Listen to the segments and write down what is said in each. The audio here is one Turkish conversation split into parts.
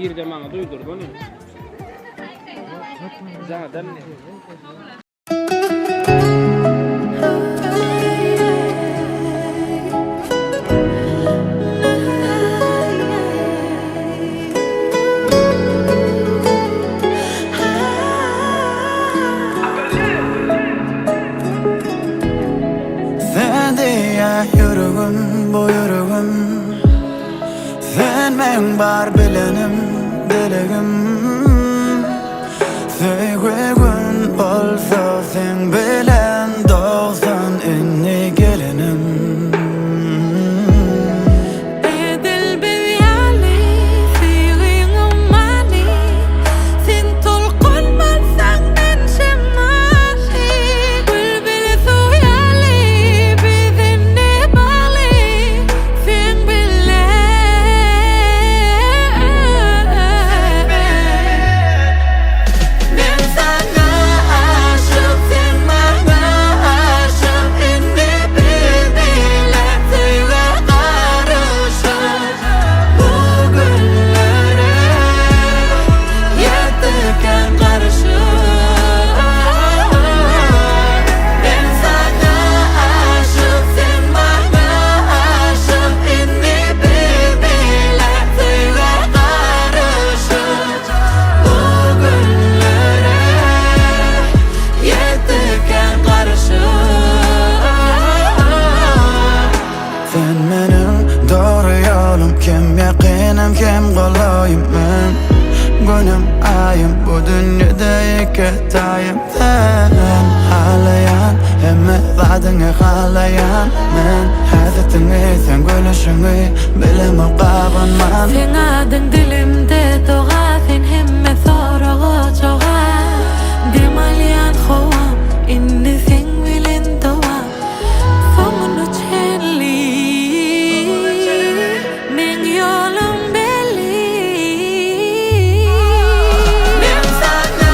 Bir de bana duydur bunu. Zaten ne? Sen diye yürügüm, bu yürügüm. Sen men bar bilenim, diligim. Söygün olsa sen bilen doğsan inni gelinim. Kim yakinim kim kolayım ben. Günüm ayım bu dünyada ikitayım. Sen halayan emme vaadini halayan. Men hazretini sen gülüşünü bileme qabanman. Sen adın dilimde doğa, sen hemme sorağı çoğa. Demalyan xovam inni sen bilen doğa. Sonunu çelli men yolum belli. Ben sana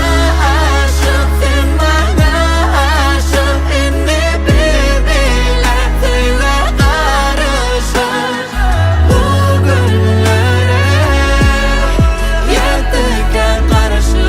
aşık, sen bana aşık. İnni birbirler söyle karışık. Bu günlere yettiken karışık.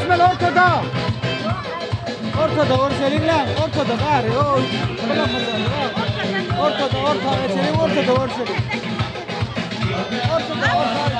Cemal ortada. Ortada orselin lan. Ortada bari. Ortada orselin ortada orselin. Ortada ortada.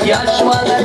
Yaşmalar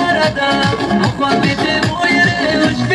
Arada muhabbeti bu yere hoş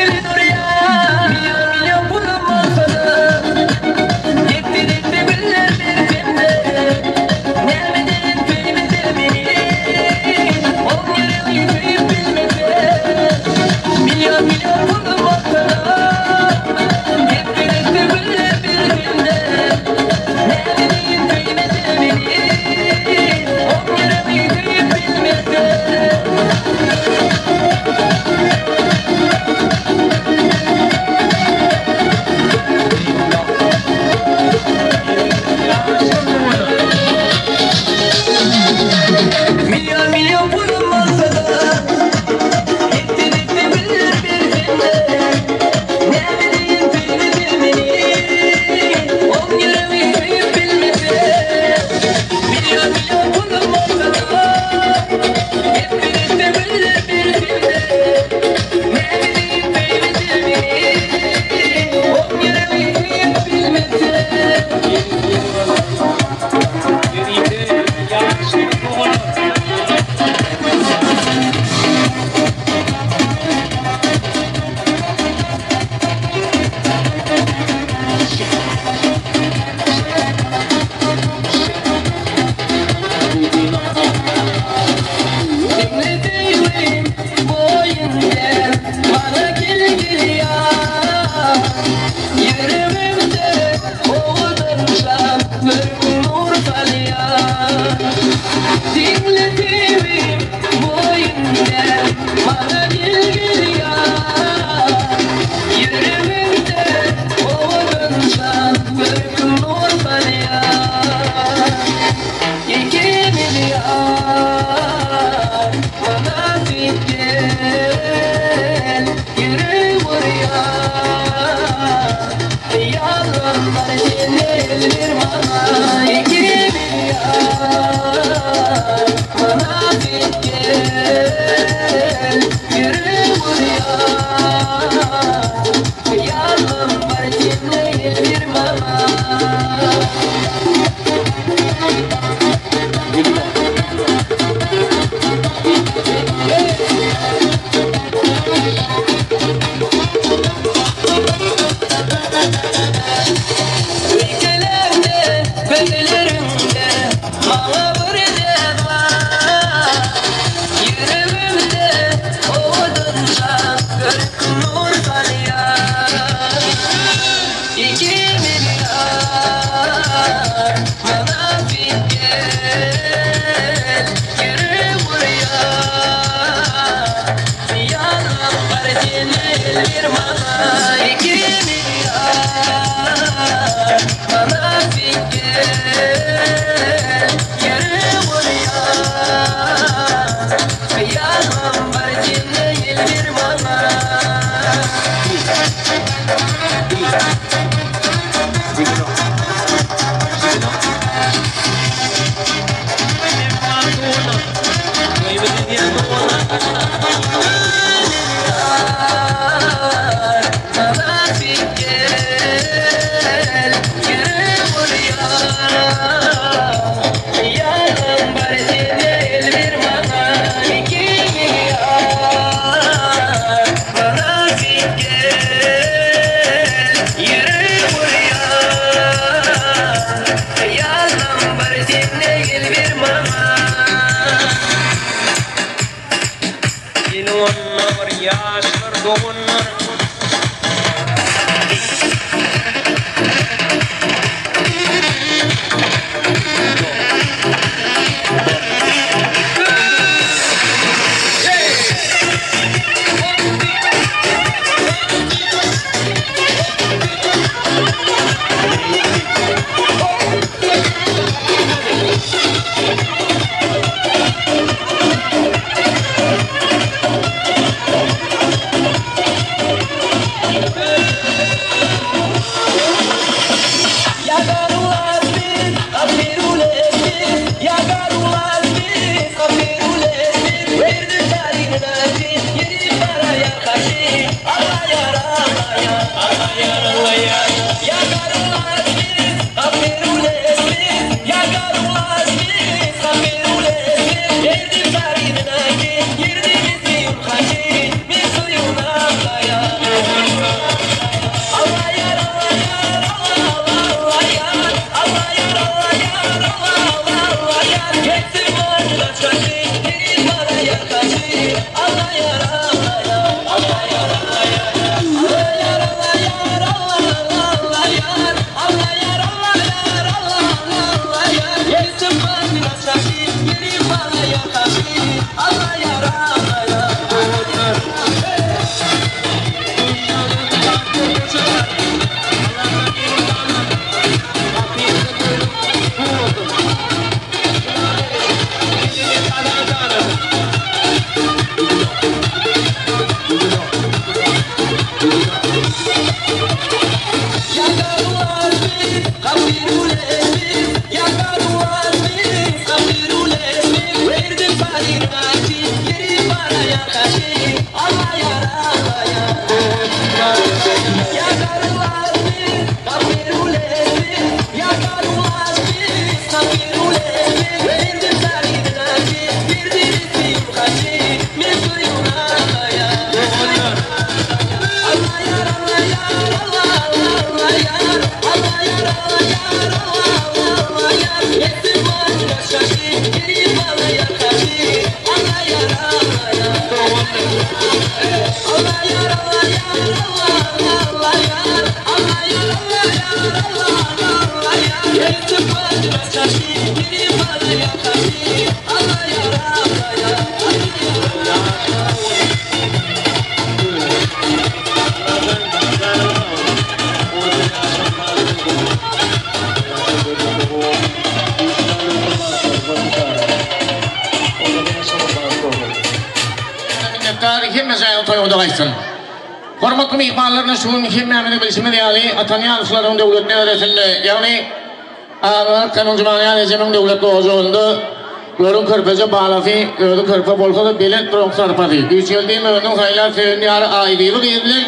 açsın. Hormatly mehmanlarına şu mühim bilişimi diyali Atanya Rusların devletine öğretildi. Yani ağlar kanun cumhuriyeti Ecemin devleti oğuzunda Lorun körpece bağlafi, ödü körpe bolsa da bilet bronk sarpadi. Güçeldiğim ödün sayılar sevindi yarı aidiyli değildir.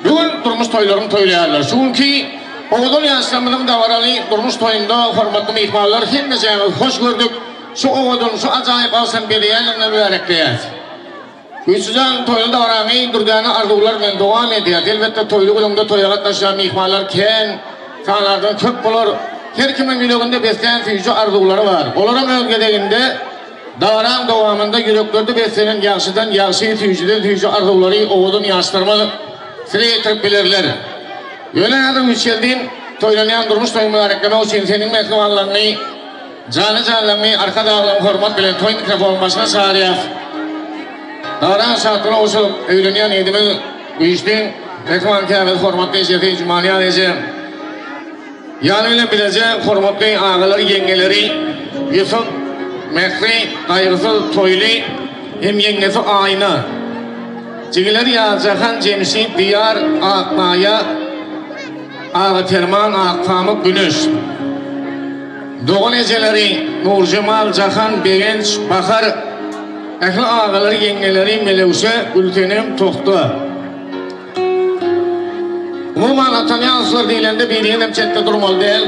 Bugün durmuş toylarını toylayarlar. Çünkü oğudun yaşlamının davaralı durmuş toyunda hormatlı mihmallar hemmesini hoş gördük. Şu oğudun, şu acayip alsan bir yerlerine mübarekleyiz. Güçsüzden toylu davarani durganı arzularla devam ediyor. Elbette toylu gülümde toyağa taşıyan mihmallar ken, sağlardan köp bulur. Her kimin yüreğinde besleyen füyücü arzuları var. Onların öngedeginde davran devamında yüreklerde beslenen yaşıdan yaşı füyücüden füyücü arzuları oğudun yaşlarını sıra getirip bilirler. Öyle adım yükseldiğin toylanayan durmuş toyunu reklame için senin mektuballarını canlı arka dağılım hormat bilen toy mikrofon başına çağırıyor. Davran saatine olsun öğleniyen edimi uyuştuğun mektuban kâbet hormatlı izleti cumhuriyet edeceğim. Yanıyla bilece hormatlı ağaları yengeleri Yusuf, Mekri, Kaygısız Toylu hem yengesi Ayna. Cigileri Yağcahan Cemşi Diyar Akmaya Ağa Terman Akpamık Günüş. Doğun eceleri Nur Cemal Cahan Begenç Bakar ehli ağaları yengeleri Melevşe Gültenim Tohtu. Umuman Atanyanslar dilinde bir yenim çette durmalı değil.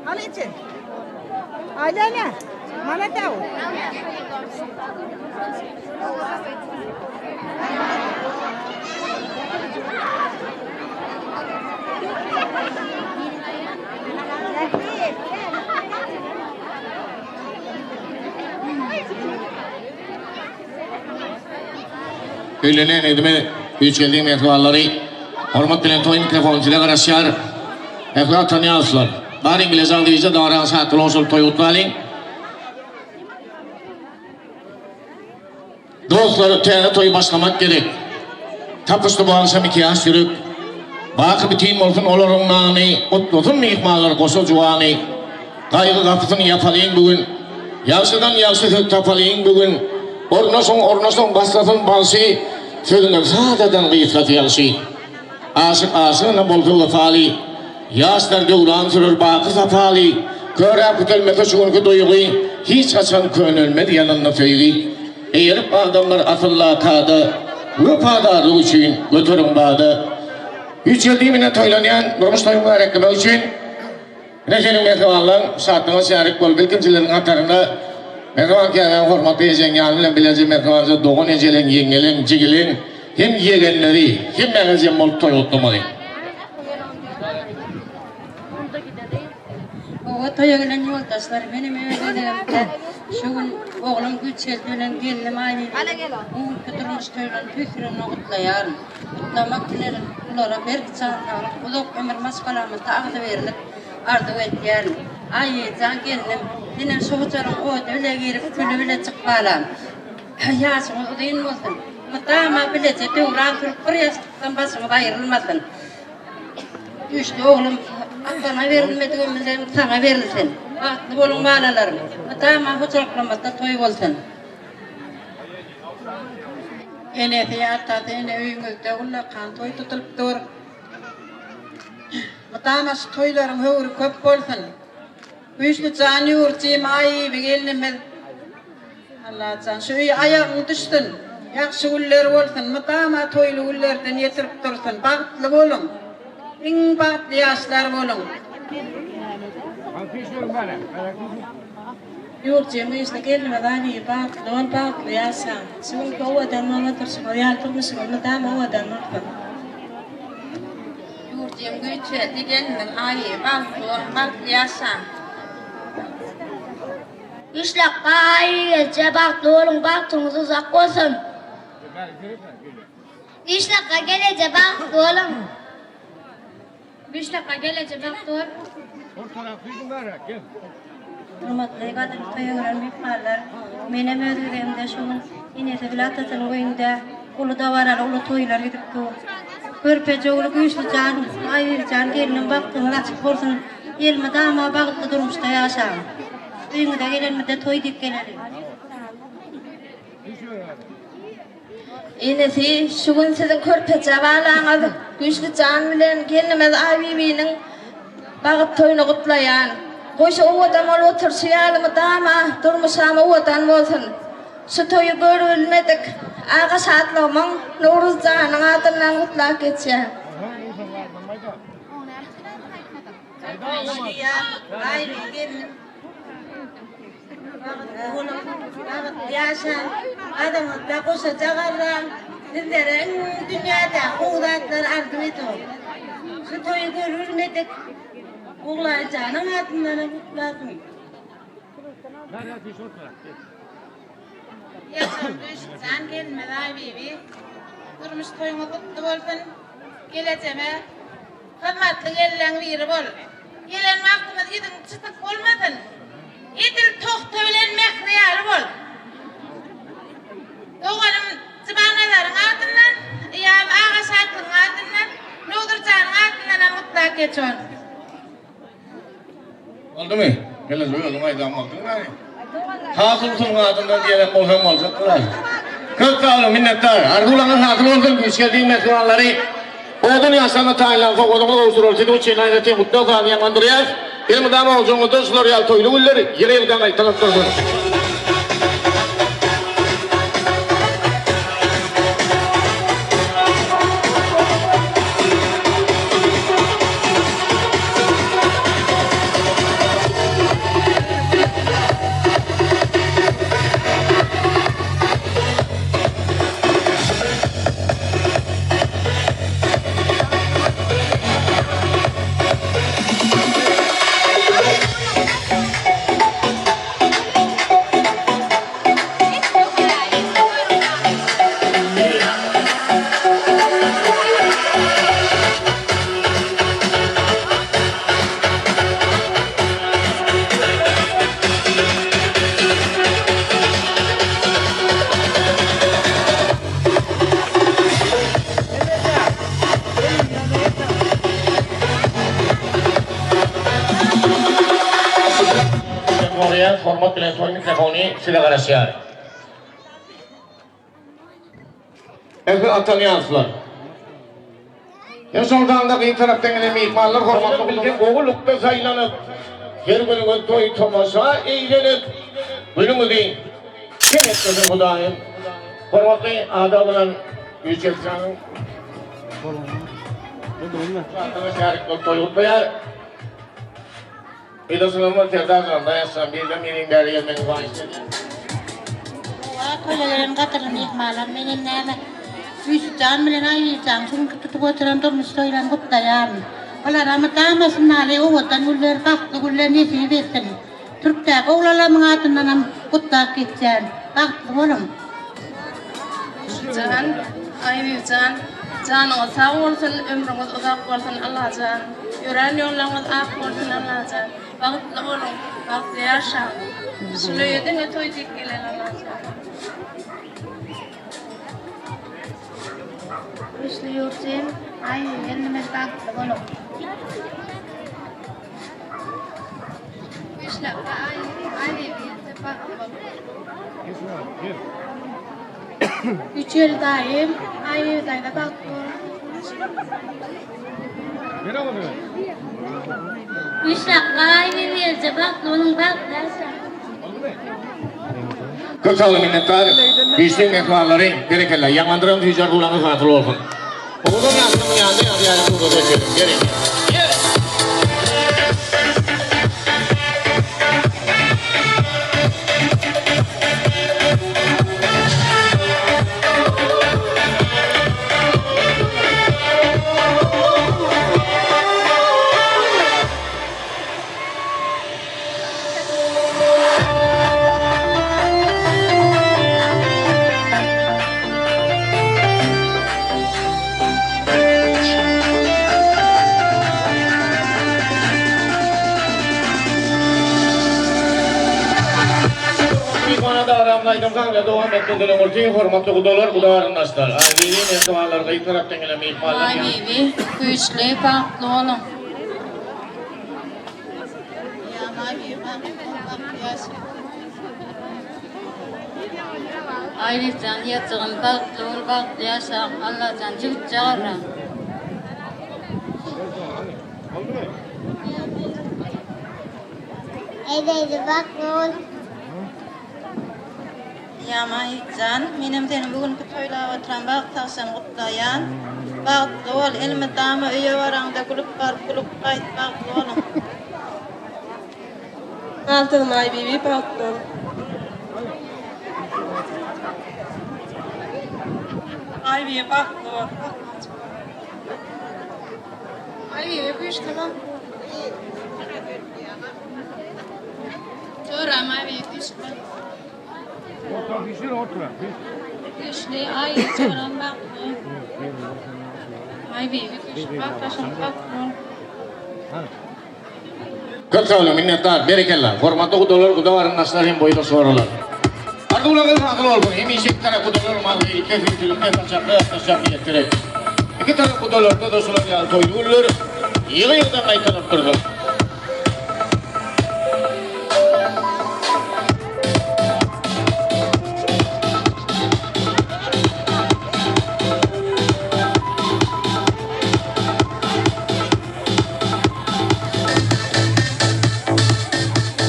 Al için. Ailene. Mana tahu. Köylenen edime güçgeldiğim mektubalları hormat bilen toy mikrofoncular araşar. Ehla tanıyaslar. Bari İngiliz aldıyıca davran saatli olsun toy utlalın. Dostları tane toy başlamak gerek. Tapıştı bu akşam 2 yaş yürük. Bakı bitim olsun olurun nani. Otlutun mihmalları koşul cuani. Kaygı kapısını yapalıyın bugün. Yaşıdan yaşı tapalıyın bugün. Ornason baslasın bansı. Sözünden sadeden gıyıtlatı yaşı. Aşık aşığına boltu vefali. Yaşlar dövran sürür bakı safali. Körep kütelmete şuğunku duygu. Hiç açan könülmedi yanında feyli. Eğerip adamlar asılla kadı. Vıfadarı için götürün bağdı. Üç yıl dimine toylanayan durmuş toyunlar reklame için Neşenin mektuballan saatine şerik bol bilgincilerin atarında mektuban kâmen hormatlı ejenyanıyla bilece mektubanca doğun ecelen yengelen cigilin hem yegenleri hem mağazem bol toy otlamalı. O toyagılan yoldaşlar benim evlerimde şu gün oğlum güçeldiğinden gelinim aynı. Onun kötürmüş toylan fikrini kutlayar. Kutlamak dilerim. Bunlara bir çağırlar. Kulak ömür maskalamı tağdı verilir. Ardı ettiler. Ay can gelinim. Benim soğutarım o öyle girip külü bile çıkmalam. Yaşım o değil mi olsun? Mutama bilece doğran kırıp buraya sıktan basına ayrılmasın. Düştü oğlum. Akana verilmediğimizden sana verilsin. Bahtlı olun bağlalarım. Mutama huçaklamakta toy olsun. Enesi yattadı, ene üyüngülde ulla kan toy tutulup dur. Mutamas toylarım hıvır köp olsun. Üstü canı urcayım ayı bir gelinimiz. Allah can şu ayağın düştün. Yakşı uller olsun. Mutama toylu ullerden yetirip dursun. Bahtlı olun. İn bahtlı yaşlar olun. Yurtcığım işte gelme bari bak, doğan bak yasan. Şimdi o adamla otursun, o yardımcısın, onu da mı o adamla otursun. Yurtcığım güçe digenin ayı bak, doğan bak yasan. İşlakka ayı gece baktı oğlum baktığınız uzak olsun. İşlakka gelece baktı oğlum. İşlakka gelece baktı oğlum. Hürmetli kadın toyuğun miktarlar. Benim ödülümde şunun inesi bile atasının oyunda ulu da varar, ulu toylar gidip dur. Körpece ulu güçlü can, ayı can gelinin baktığın açık olsun. Elime dama bağlı durmuşta yaşam. Düğünü de gelen mi de toy dik gelelim. İnesi şu gün sizin körpece bağlanız, güçlü can bilen gelinimiz Abibi'nin bağıt toyunu kutlayan. Koşu o adam ol otursu yalımı dama, durmuşam o adam olsun. Şu toyu görülmedik, ağa şatlığımın Nuruz Can'ın adından kutlak geçeceğim. Ay gelin. Yaşa, adamı da koşacaklar. Sizlerin dünyada kuğudatlar ardım ediyor. Şu toyu görülmedik. Oğlan canım adından kutlasın. Yaşanmış can gelmedi Abibi. Durmuş toyunu kutlu olsun. Geleceğime hürmetli gelen biri bol. Gelen vaktimiz gidin çıtık olmasın. İdil tok töylenmek riyali bol. Doğanım zıbanaların adından, iyam ağa şartının adından, Nurdurcan'ın adından mutlak geçiyor. Oldu mu? Gelen soyu oğlum aydan baktın mı? Hatun adından diyelim olsam olacaklar. Kırk sağ minnettar. Arzulanın hatun olsun güç geldiğin mekanları. Odun yaşamı taylan kokodunu oluşturur. Sizin için ayrıca mutlu olan yanlandırıyaz. Benim dama olacağımı da Floryal toylu gülleri. Yere evden ayıtalıp durdur. Format bilen soy mikrofoni size karışıyor. Evet atanyansılar. Yaşamdan bir taraftan gelen ihmallar formatlı bilgen oğulukta saylanıp her bölümün toy tomaşa eğlenip bölümü değil. Kim etmesin bu daim? Formatlı ada olan Yücelcan'ın arkadaşlar toy utlayar. Bir de sınavı terdağından dayansam bir de benim deriyel beni var istedi. Koyların katırın ihmalan benim neme. Yüzcan bilen ayıcan çünkü tutup oturan durmuş toylan kutlayan. Olar ama damasın nale o otan güller baktı güller nesi versin. Türk'te oğlalamın adından kutlak geçen. Baktı oğlum. Can, Aybi can, can o sağ olsun, ömrümüz uzak olsun Allah can. Yüren yollarımız ak olsun Allah can. Vakitli olun, vakti yaşa. Süleyedin ve toy dik gelen Allah can. Güçlü yurtcağım ayı gelmez baktı oğlum. İşlakka ayı gece baktı oğlum. Üçel daim ayı dayda baktı oğlum. İşlakka ayı gece baktı oğlum baktı. Kırsalı minnettar, bizim ekvarları gerekirler. Yanlandıran tüccar bulanı fatıl olsun. Oğlum yandım yandı, hadi yani burada geçelim. Gelin. aydınlarla devam etmeden ortaya hormatlı kudalar, kudalarındaşlar. Aileliğin etibarlarda ilk taraftan gelen bir ihbarlar. Ay bibi, güçlü, farklı olun. Ayrıca yatırım farklı ol, farklı yaşam, Allah'tan çift çağırır. Eydi bak ol. Yamaycan, benim senin bugünkü toylağa oturan bak tavsam kutlayan. Farklı ol, elimi damı üye varanda gülüp var, gülüp kayıt farklı olun. Altın ay bibi farklı. Ay bibi farklı ol. Ay bibi güç tamam. Çoram ay bibi güçlü. Güçlü ay çoram baklı. Ay bibi güçlü bak taşım baklı. Kırkavlı minnettar, berekeller. Hormatlı kudalar, kudalarındaşlar hem boyda sorular. Ardı ulağın haklı olgun. Hem işek taraf kudalar malı, kefir tülükten taşaklı, taşaklı yettirek. İki taraf kudalarda da sular yağ toyulur. Yığıdan kaytanıp durdu.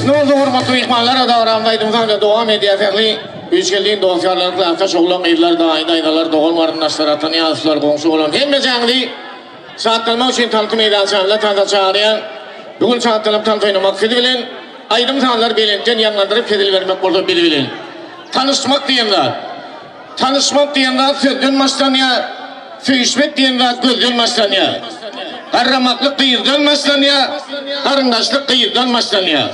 Ne oldu hormatlı ihmallara da aramdaydım kanka devam ediyor efendim. Üçgeldiğin doğuşlarlar, kıyafet oğlan, evler, daydalar, doğal varındaşlar, tanıyalısılar, komşu olan. Hem de canlı saatlanma için tanıtım meydansağında tanıda çağırayan, bugün saatlanıp tanıtıyını maksidi bilen, ayrım tanrılar belirten yanlandırıp kedil vermek burada biri bilen. Tanışmak diyenler, söz dönmezsen ya, söyüşmek diyenler göz dönmezsen ya. Karramaklık kıyır dönmezsen ya, karındaşlık kıyır dönmezsen ya.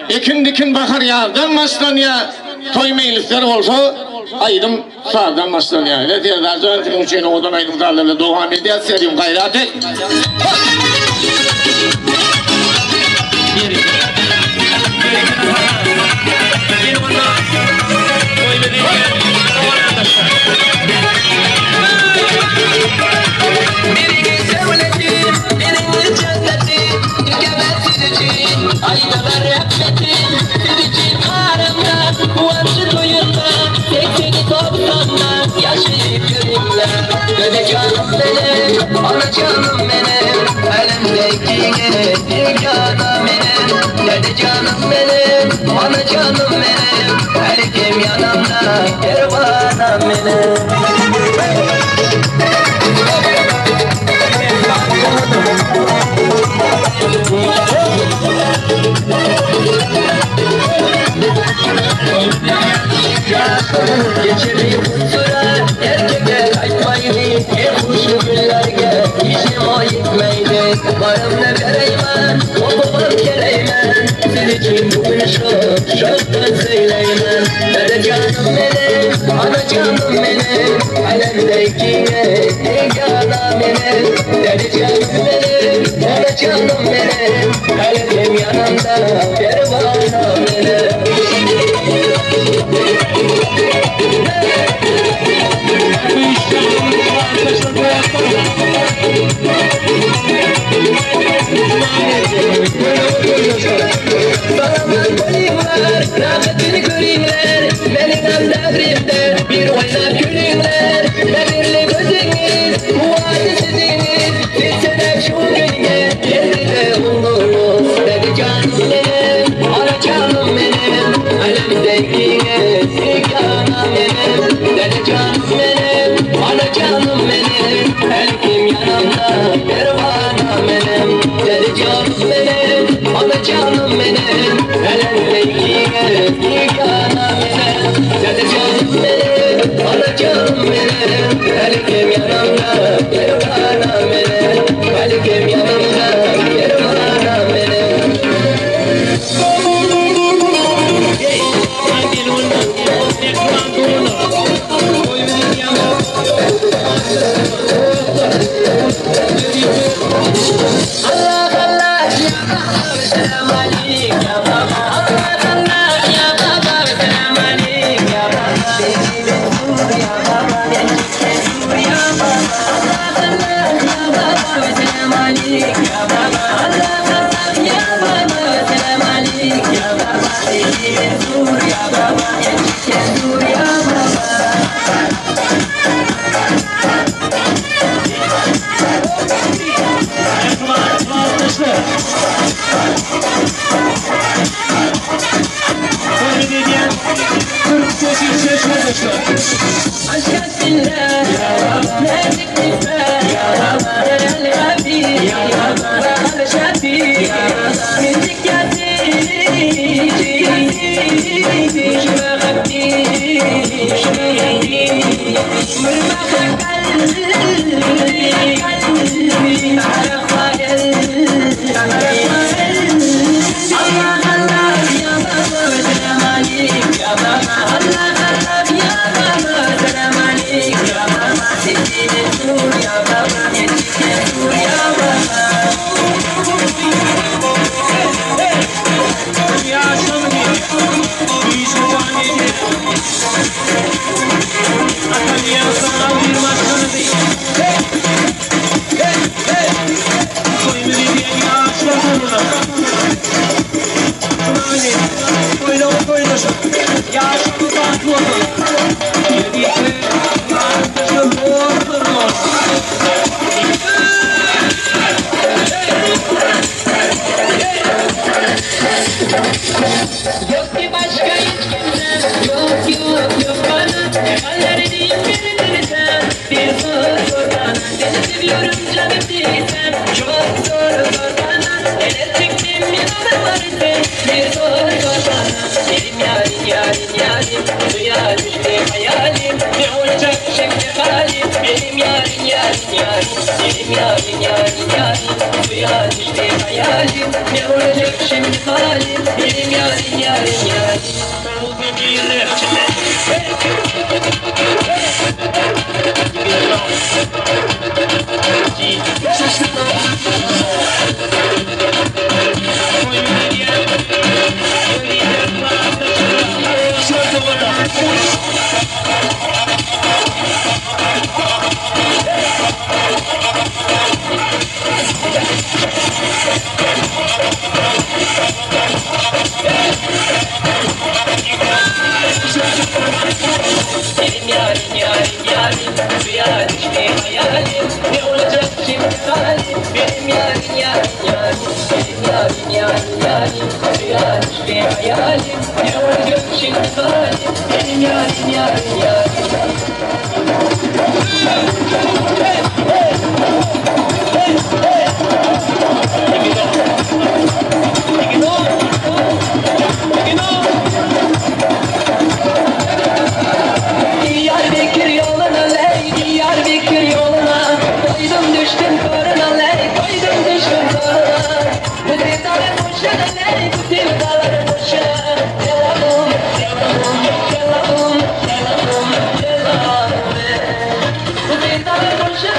Ekin dikin bakar ya dönmezsen ya, toy meylisler olsa ayrım sağdan başlan ya. Ne diye daha sonra uçayın odan ayrım sağlarla devam ediyor, serim gayret et. Ana canım benim, elimdeki canım benim. Dede canım benim, ana canım benim. Her kim yanımda, kervanım benim. Geçireyim sıra, erkekler kaçmaydı. Kuşu güllerge, işim o gitmeydi. Varım ne vereymen, okumam geleymen. Sen için bugün şoktan söyleymen. Dede canım benim, ana canım benim. Elimdeki canım benim. Dede canım benim, ana canım benim. Kalbim yanımda, kervanım benim. Sağlamdan koyayımlar, rahmetini göreyimler. Benim devrimde bir oynar gülümler. Belirli gözünüz, bu adı siziniz. Bilsene şu günge, yerinde bulunuz. Dedi canım benim, ana canım benim. Elimdeki canım benim. Dedi canım benim, ana canım benim. Her kim yanımda, kervanım benim. Dedi canım benim, ana canım benim. Elimdeki canım benim. Dedi canım benim, ana canım benim. Her kim yanımda, kervanım benim. Her kim yanımda. عليك يا بابا الله الله يا بابا سلام عليك يا بابا تيجي نزور يا بابا يجيك نزور يا بابا عشان الله يا بابا ناديك نفاه يا بابا يا الغبي يا بابا انا شافي يا بابا منك يا سيدي ما غبتيش مرمى قلبي على خيال الله الله يا بابا سلام عليك يا بابا الله الله يا بابا سلام عليك يا بابا تجي نزور يا بابا يجيك نزور يا بابا Ya şamdi, bir şuani, ataliya sana bir maçını değil. Koyunu diye ya şamdi. Koyunu koyunu. Ya şamdi tatlı. Yedikle, arkadaşlar bordur. Yok ki başka hiç kimse yok yok bana hallerini bilirsen bir sor bana seni seviyorum canım değilsen çok zor bana neler çektim yanına varsa bir sor bana benim yarim duyar işte hayalim ne olacak şimdi halim benim yarim benim yarim duyar işte hayalim ne olacak şimdi halim benim yarim benim yarim duyar işte hayalim ne olacak şimdi halim benim yarim duyar işte hayalim ne olacak şimdi halim benim yarim Diyarbakır yoluna ley, Diyarbakır yoluna koydum düştüm koruna ley, koydum düştüm koruna bu sevdalar boşa ley, bu sevdalar boşa Selamım, selamım, selamım, selamım, selamım bu sevdalar boşa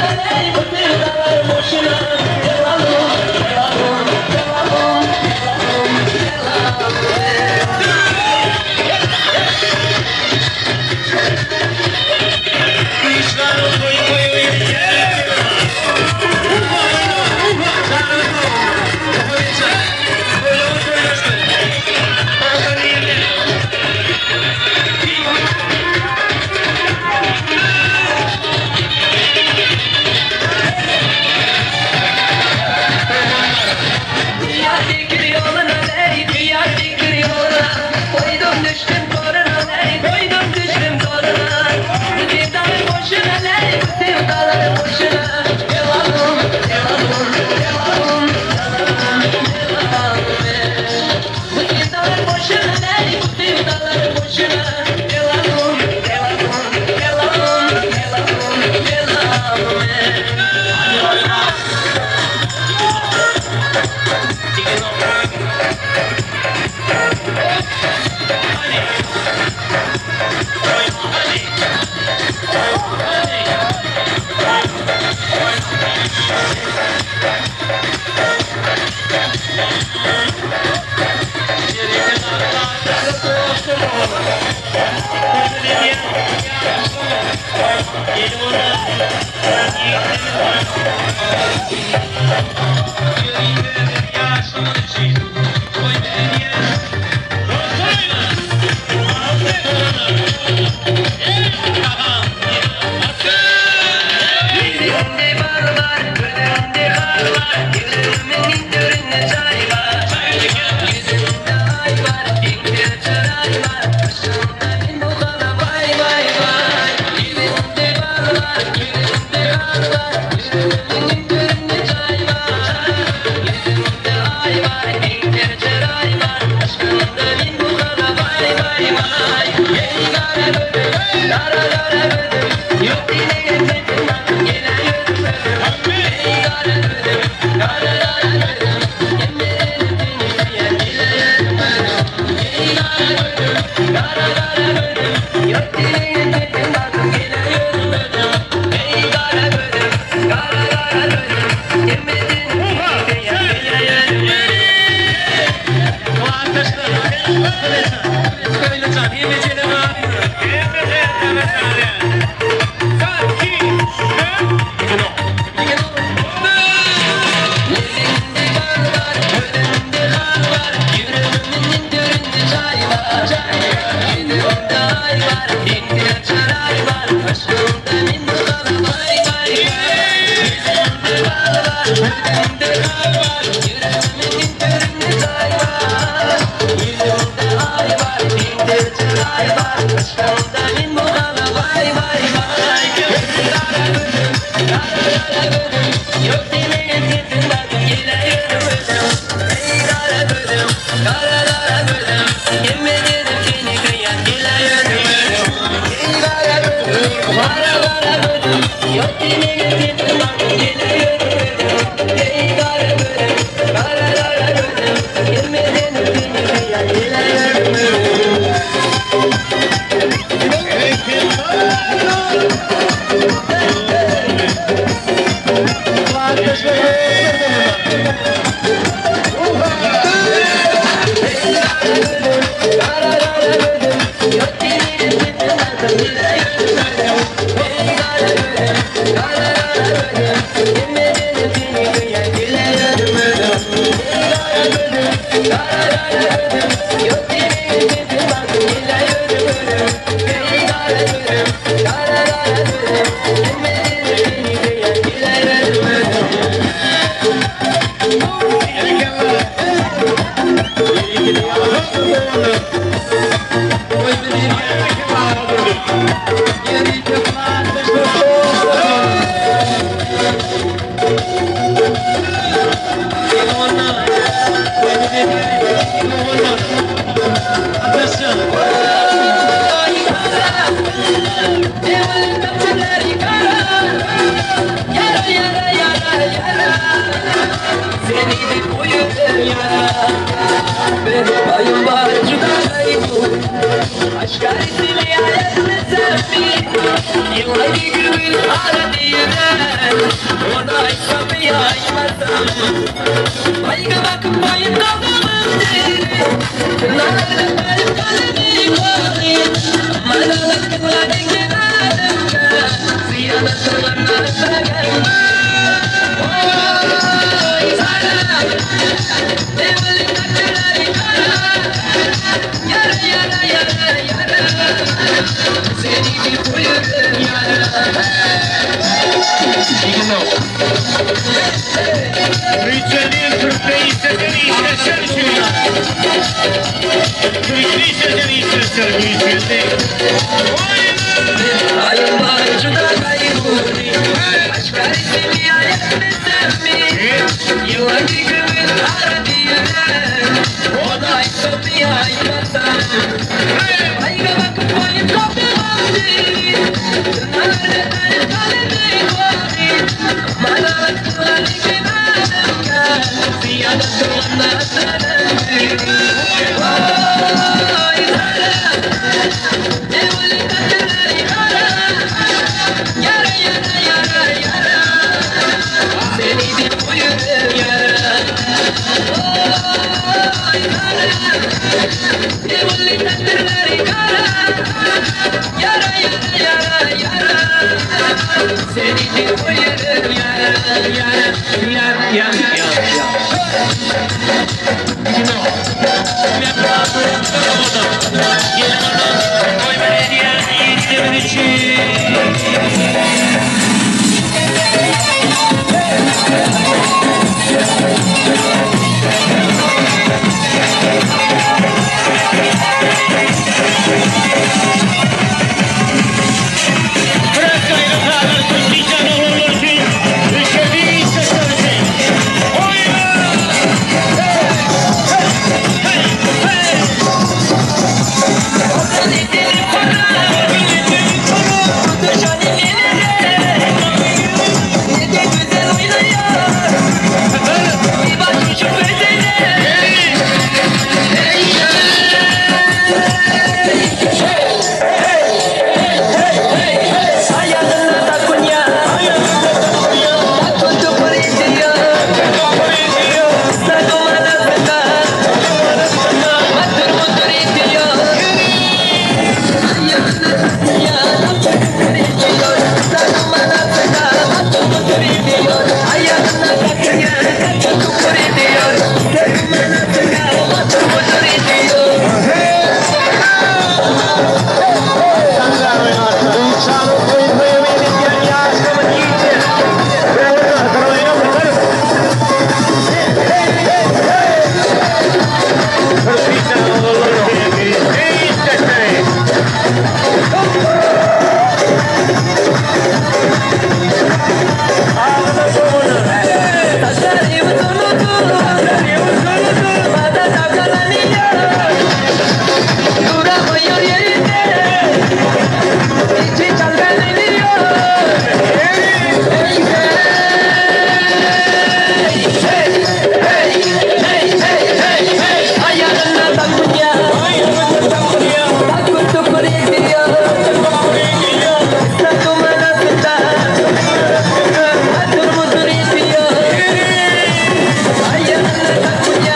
Yeah.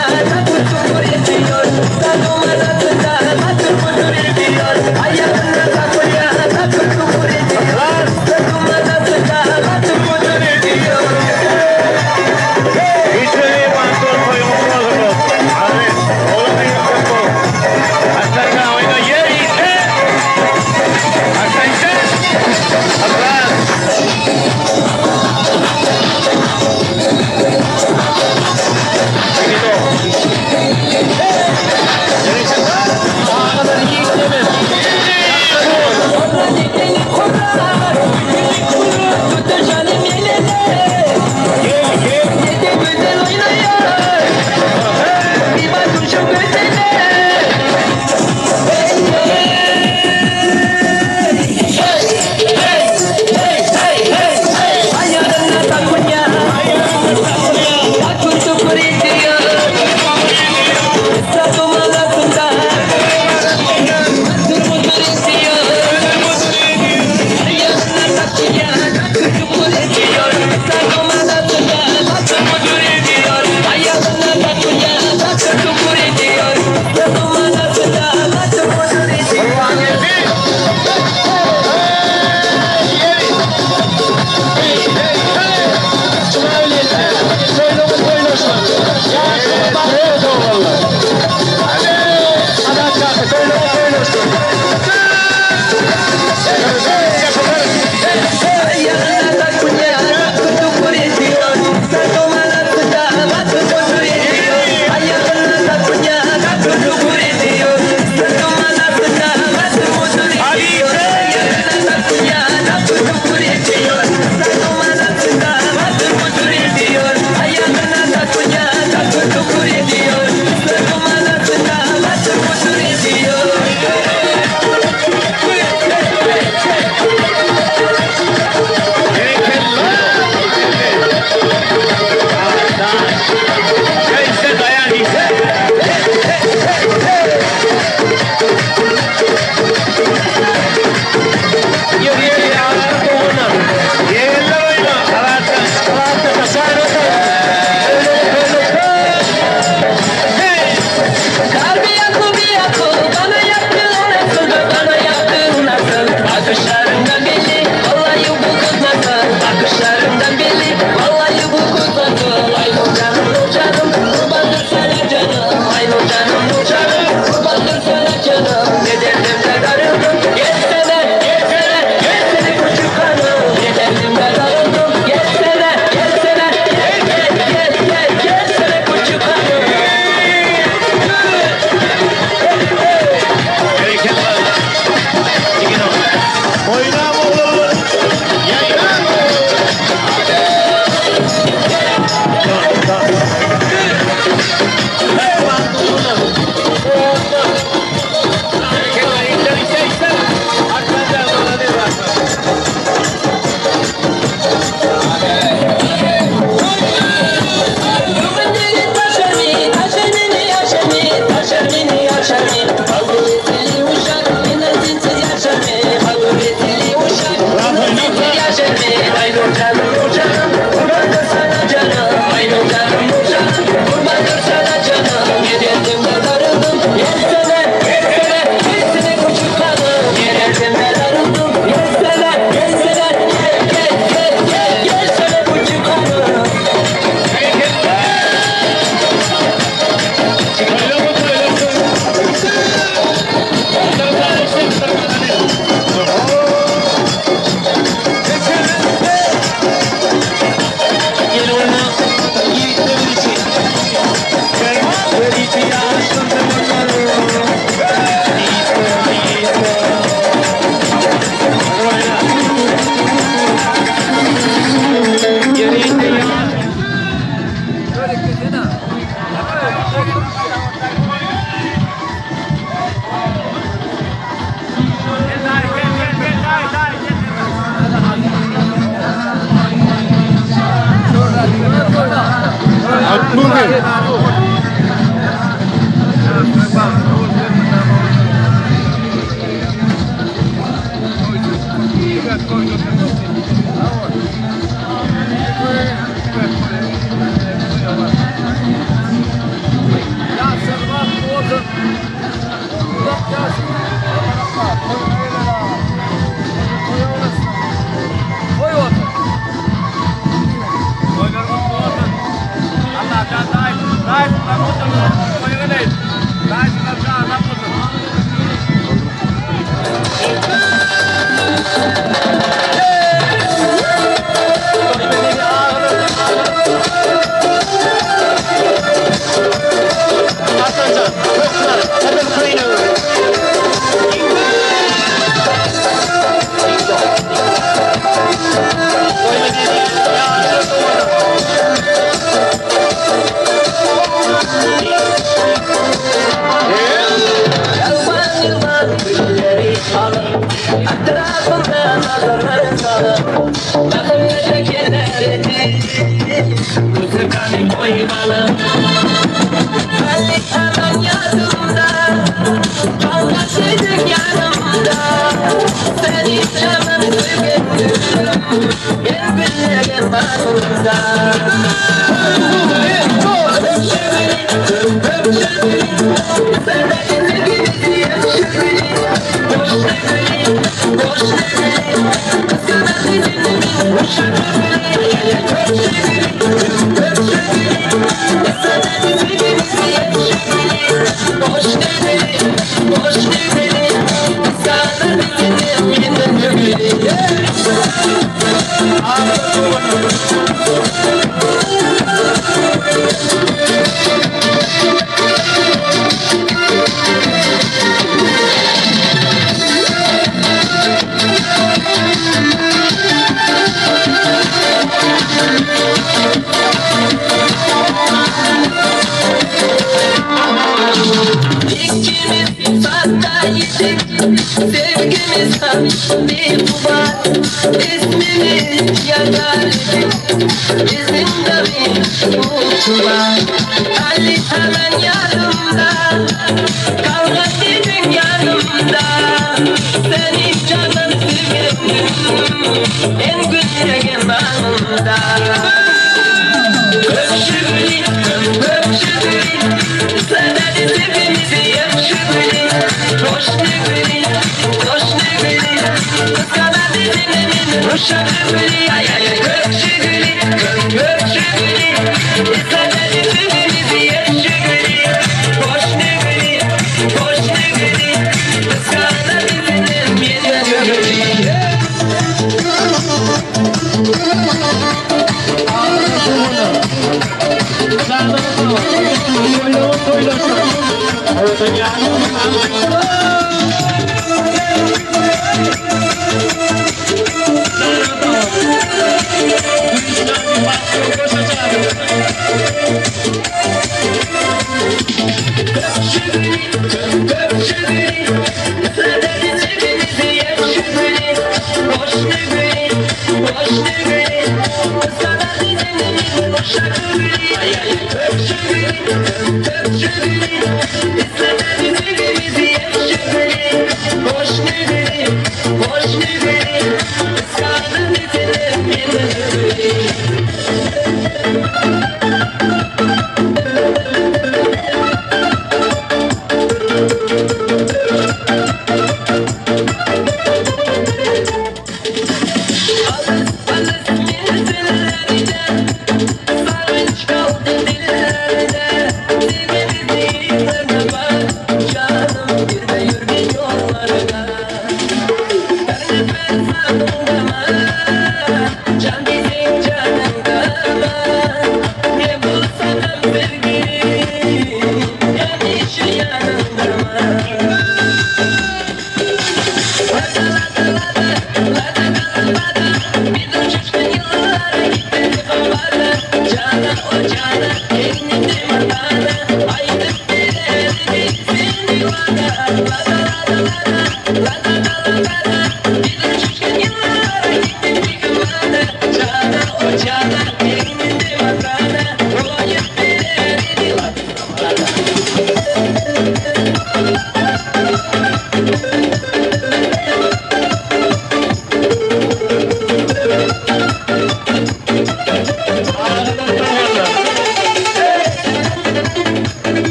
Nurgül.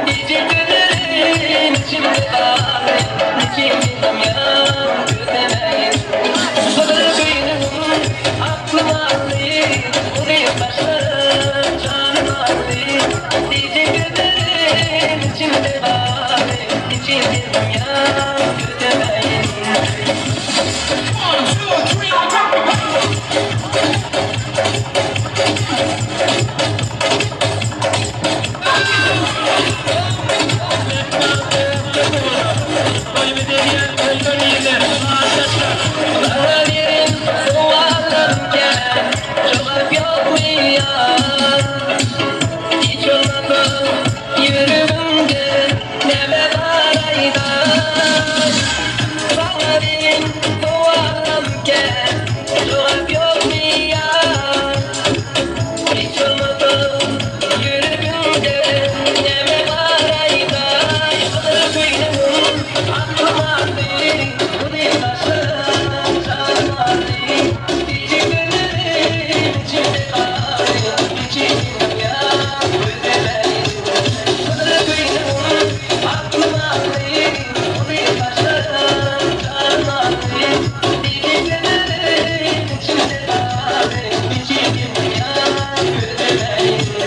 Nice günlerin içimde kaldı Niçin ya güzelim Sabır benim aklım aldı Buraya başlarım canım aldı Nice günlerin içimde kaldı Niçin ya güzelim Halim soğanlarken Cevap yok mu ya Hiç olmadı yürümde Neme var aydan Halim soğanlarken Cevap yok mu ya Hiç olmadı yürümde Neme var aydan Kadar kıyım aklım aldı Bu başlarım canım aldı Nice günlerin içimde kaldı Niçin ya güzelim Kadar kıyım aklım aldı Bu başlarım canım aldı Nice günlerin içimde kaldı Niçin ya güzelim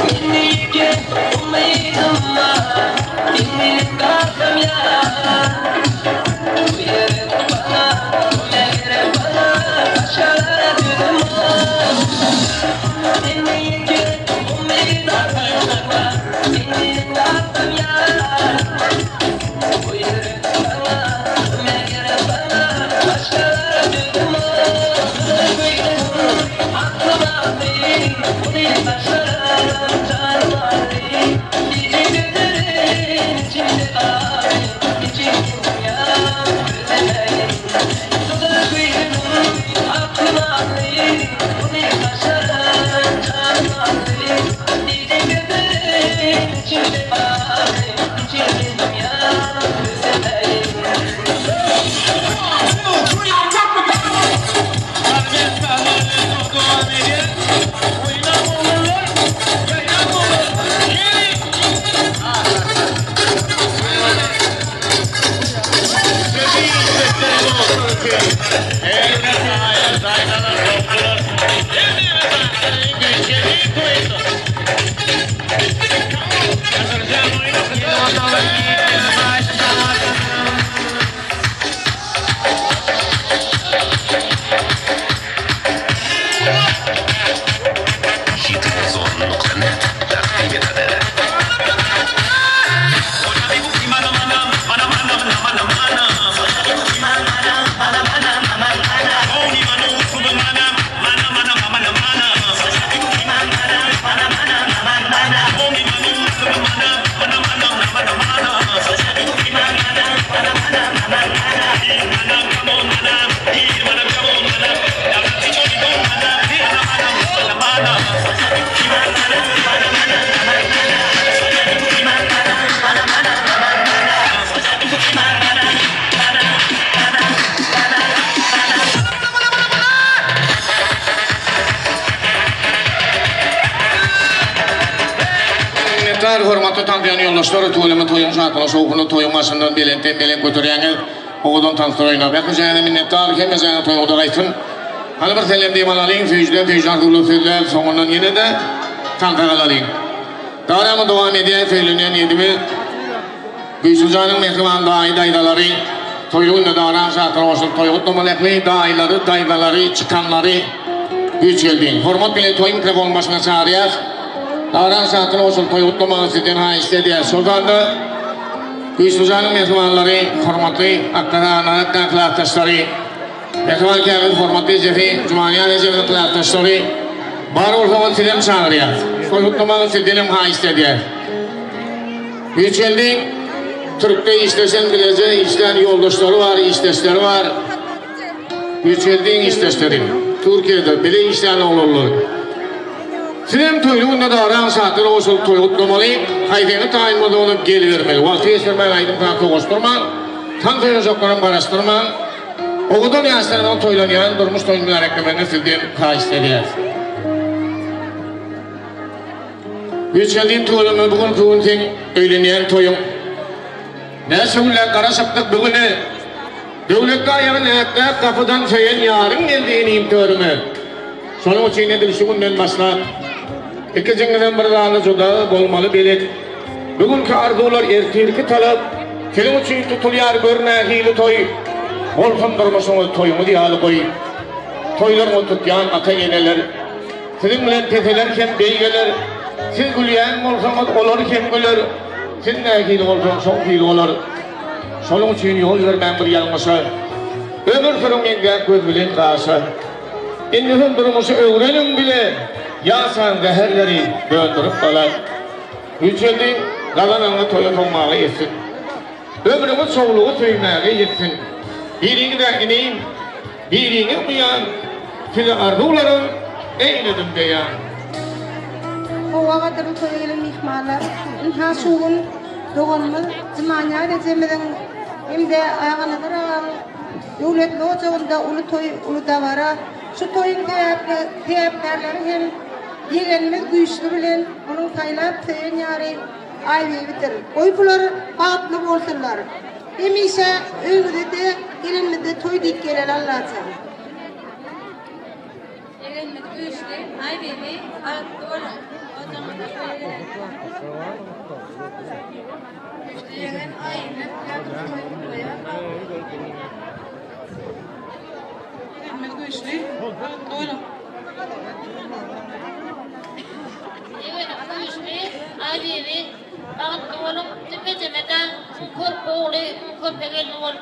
Dinleyike ummaydım var Dinleyip kaldım ya Bu yere bana, bu yere bana Aşağılara düdüm var Dinleyike ummaydım var Dinleyip kaldım ya Bu yere bana, bu yere bana Aşağılara düdüm var Aklım aldı Bu başlarım canım aldı Nice günlerin içimde kaldı Niçin ya güzelim Kadar kıyım aklım aldı Bu başlarım canım aldı Nice günlerin içimde kaldı Niçin ya güzelim Hormatly tanıyan yoldaşlar, toylama toyun şartına soğukunu toyunmasından belenten belen götürenler oğudan tanıtırayına. Ben kızayana minnettar, kemezayana toyuğda qaytın. Hani bir telem deyim alayım, füyücden kırılı füyüler sonundan yine de tanıtır alayım. Davramı devam ediyen füyülünden yedimi Gülsüzanın mehriman daydaları, toyluğun da davran şartına olsun, toyuğut numalekli dayları, daydaları, çıkanları güç geldin. Hormat bile toy mikrofon başına çağırıyor. Davran saatine olsun toyuğut numarasıdan ha istediği. Şuradan da Gülsüzanın mehrimanları, hormatlı aktarana kılaktaşları, mehriman kâgil hormatlı cefi, Cumaniyan Ecevi'nin kılaktaşları, bar ortamın film çağırıyor. Toyuğut numarasıdan ha istediği. Güç geldin. Türk'te istesen bileceğin işten yoldaşları var, isteşleri var. Güç geldin isteşlerin. Türkiye'de bile işten olurlar. Sizin toyluğunda da aran saatler olsun toyluklamalı, kaydını tayinmadı onu geri vermeli. Vakti esirmen aydın takı koşturman, tan toyacaklarını barastırman, oğudun yaşlarından toylanayan durmuş toyluğundan reklamını sildiğin kaisteliyiz. Yüceldiğin toyluğunu bugün kuvvetin öğleneyen toyun. Ne söyle kara saptık bugünü, devlette ayağın ayakta kapıdan sayan yarın geldiğini imtiharımı. Sonun için nedir şu günden başlar. İkincinden bir dağlı zoda bolmalı bilet. Bugünkü arzular ertirki talep. Senin için tutuluyar görünen hili toy. Olsun durmasını toyumu diyalı koy. Toylarını tutyan ata yeneler. Sizin bilen tefelerken beygeler. Siz güleyen olsanız olurken güler. Siz ne hili olsan son hili olur. Sonun için yol vermen bir yanması. Ömür sürün engel göz bilen dağısı. İnnihun durumusu öğrenin bile. Yasan zehirleri döndürüp kalar. Yüceldi, kazananı toya tonmağı yetsin. Ömrümün soğuluğu tüymeye yetsin. Birini de ineyim, birini uyan. Size arzuların eyledim beyan. O vakitler toya gelen mihmanlar, inha şuğun doğanımı zımanya recemeden hem de ayağına kıran, devletli ocağında ulu toy, ulu davara, şu toyun teyaplarları hem yegenimiz güçlü bilen, onun taylap teyyen yari ayvi bitir. Oypular bağıtlı olsunlar. Hem ise öğüde de gelinmede toy dik gelen Allah'tan. Yegenimiz güçlü, aybebi, bağıtlı olun. Ocağımda toylar. Güçlü yegen ayinler, yakın toylar. Yegenimiz güçlü, toylum. Evet, güçlü, aybebi, bağıtlı olup, tüpecemeden, korkuğulu, korkegel ol.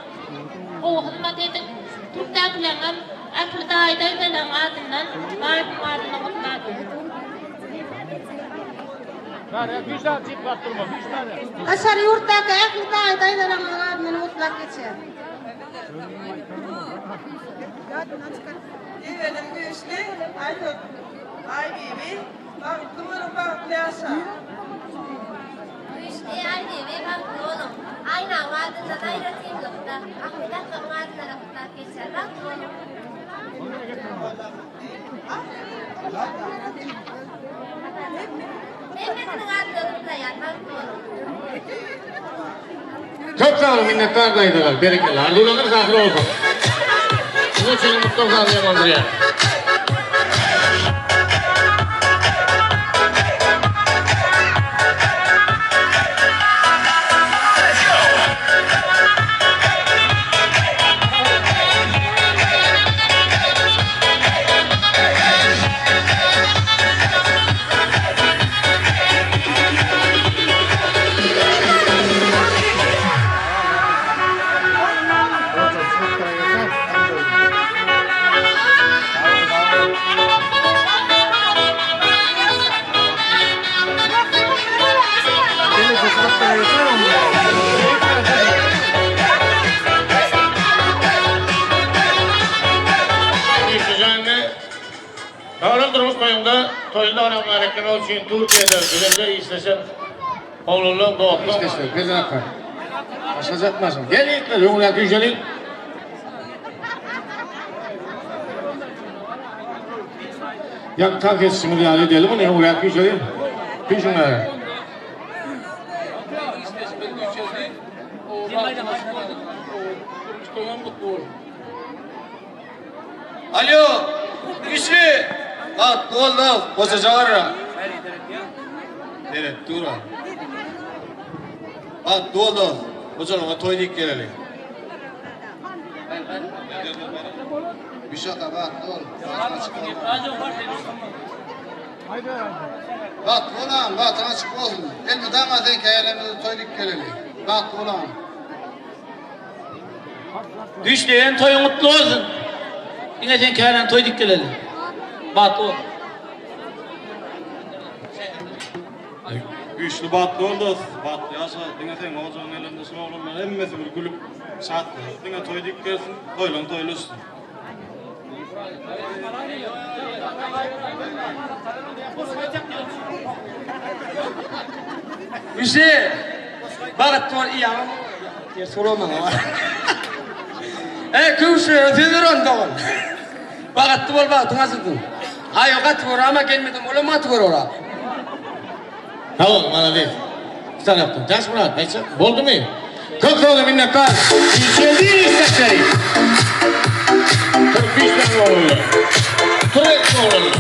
Oğulma dedim, tutaklanım, aklı dağıda gelen adından, bağırdım adına mutladım. Aşarı yurttaki aklı dağıdaylar ama adını mutlak geçer. Yeğenim güçlü, Aydın, Aybibi, Kıvırın Baklı Yaşar. Güçlü, aybebi, bağıtlı olun. Aynen adından ayratayım lafta, aklıdan kalma adına lafta geçer. Bağıtlı olun. Hepimizin adlarında yer, bağıtlı olun. Çok sağ olun, minnettar dayıdılar, berikler. Arzulanır zahri olsun. Sizin için mutlu sağlayamamdır ya. Davran durmuş toyunda, toyunda olanlar reklame için Türkiye'de bilenler istesen oğlunluğun doğukluğun var. İstesin, bezin akar. Başlayacakmasın. Gel yetler, yoluna gücelik. Yak tak etsin bir hale edelim onu, yoluna gücelik. Gücünler. Alo, güçlü. Bak, ne oldu? Boşaca var ya. Evet, dur. Bak, ne oldu? Boşaca toy dik gelelim. Bir şaka bak, ne oldu? Bak, ulan, bak, sana çık olsun. Elmi damadın hikayelerimizi toy dik gelelim. Bak, ulan. Düşleyen toy mutlu olsun. Yine sen kâren toy dik gelelim. Bat o. Güçlü batlı oldu. Batlı yaşa. Dine sen olacağın elinde sıra olurlar. Emmesi bir gülüp sattı. Dine toy dik gelsin. Toylan toylusun. Hüseyin, bağıt var iyi ama diye sorulma var. Kuşu ötüdür ondan. Bağıt var bağıt nasıldın? Hayır kat var ama gelmedim oğlum at var ora. Tamam, malades. Sen yaptın. Ters Murat, neyse. Oldu mu? Çok oldu minnettar. Yükseldiğin istekleri. 45 tane oğlum. Kırık oğlum.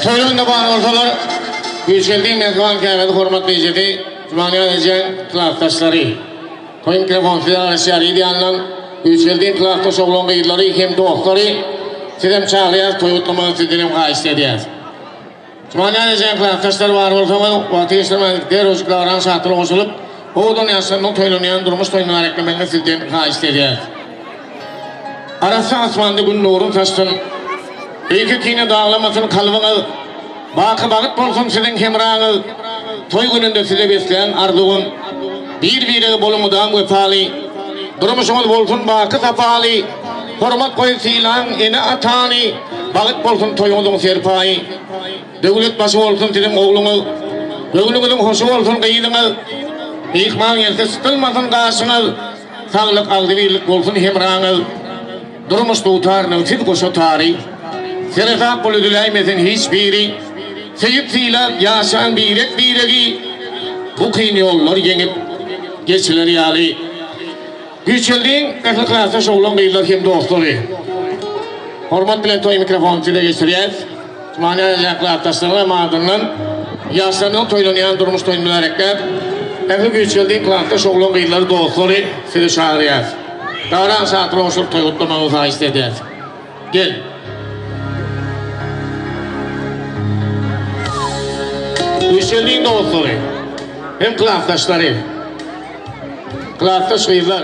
Toyunda bağlı ortalar, yükseldiğim mekvan kâredi, hormatlı icedi, Cumhuriyet edeceğin kılaftaşları. Toyun telefonfiler arasıyarı diyanlan, yükseldiğim kılaftaş oğlum beyitleri, hem doğukları, sizem çağırıyaz, toyutlamanı sizlerim kayıst ediyaz. Cumhuriyet edeceğin kılaftaşlar var ortamı, vakti işlemedikleri rojuklardan şartılı koşulup, oğudun yaşlarının toylunayan durmuş toyunlar eklemenine sizlerim kayıst ediyaz. Arası asmanda gün nurun taştın, İki kine dağlamasın kalbini, bakı bakıt bolsun sizin kemrağını, toy gününde size besleyen arzuğun, bir bolumudan vefali, durmuşumuz bolsun bakı safalı, hormat koyu silan ene atani, bakıt bolsun toyumuzun serpayı, devlet başı olsun sizin oğlunu, oğlunuzun hoşu olsun kıyıdını, İhmal yelse sıkılmasın karşınız, sağlık aldırılık olsun hemrağınız, durmuş tutarını siz koşu tarih, Serefak buludülaymesin hiçbiri, seyip silah yaşayan biregi, bu kıyın yolları yenip geçilir yali. Güçeldiğin efli klasa şoğlan beyler hem dostları. Hormat bilen toy mikrofon size geçiriyez. Cumhuriyet edecekli arkadaşlarına mağdurlan, yaşlarının toylanayan durmuş toyun mülarekler, efli güçeldiğin klasa şoğlan beyler dostları size çağırıyez. Davran saatli oluşup toyutlamamızı istediyez. Gel. Yükseldiğin dostları, hem kılaftaşları, kılaftaş kıyılar.